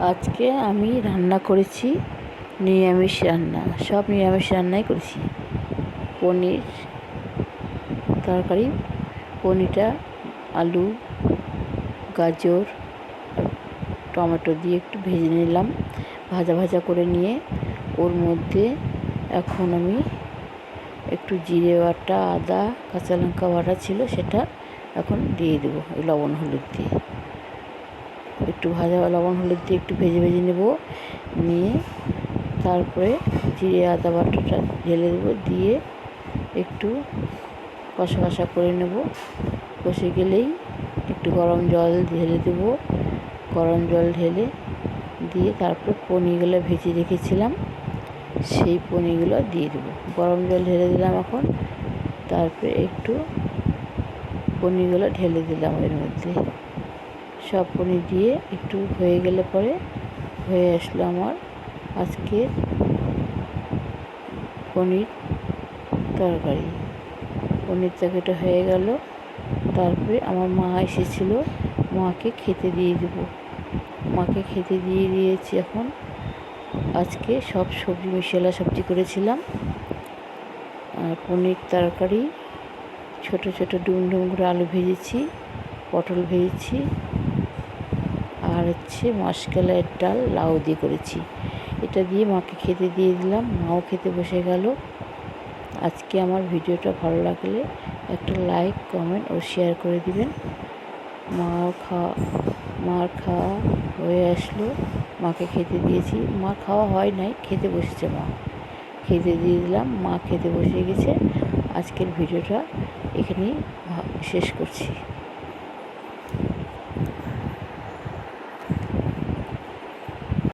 আজকে আমি রান্না করেছি নিরামিষ রান্না, সব নিরামিষ রান্নাই করেছি। পনির তরকারি, পনিরটা আলু, গাজর আর টমেটো দিয়ে একটু ভেজে নিলাম। ভাজা ভাজা করে নিয়ে ওর মধ্যে এখন আমি একটু জিরে বাটা, আদা, কাঁচা লঙ্কা বাটা ছিল সেটা এখন দিয়ে দেবো লবণ হলুদ দিয়ে। একটু লবণ হলুদ দিয়ে একটু ভেজে নেব, নিয়ে তারপরে জিরে আদা বাটাটা ঢেলে দেবো, দিয়ে একটু কষা কষা করে নেব। কষে গেলেই একটু গরম জল ঢেলে দেবো। গরম জল ঢেলে দিয়ে তারপরে পনিরগুলো ভেজে রেখেছিলাম সেই পনিরগুলো দিয়ে দেবো। গরম জল ঢেলে দিলাম এখন, তারপরে একটু পনিরগুলো ঢেলে দিলাম এর মধ্যে। সব পনির দিয়ে একটু হয়ে গেলে পরে হয়ে আসলো আমার আজকের পনির তরকারি। পনির তরকারিটা হয়ে গেল। তারপরে আমার মা এসেছিল, মাকে খেতে দিয়ে দেবো। মাকে খেতে দিয়ে দিয়েছি। এখন আজকে সব সবজি মশলা সবজি করেছিলাম, আর পনির তরকারি, ছোটো ছোটো ডুম ডুম করে আলু ভেজেছি, পটল ভেজেছি, আর মাসকলাইয়ের ডাল লাউ দিয়ে করেছি। এটা দিয়ে মাকে খেতে দিয়ে দিলাম, মাও খেতে বসে গেল। আজকে আমার ভিডিওটা ভালো লাগলে একটা লাইক, কমেন্ট ও শেয়ার করে দিবেন। মার খাওয়া হয়ে আসলো, মাকে খেতে দিয়েছি। মার খাওয়া হয় নাই, খেতে বসেছে মা, খেতে দিয়ে দিলাম। মা খেতে বসে গেছে। আজকের ভিডিওটা এখানেই শেষ করছি।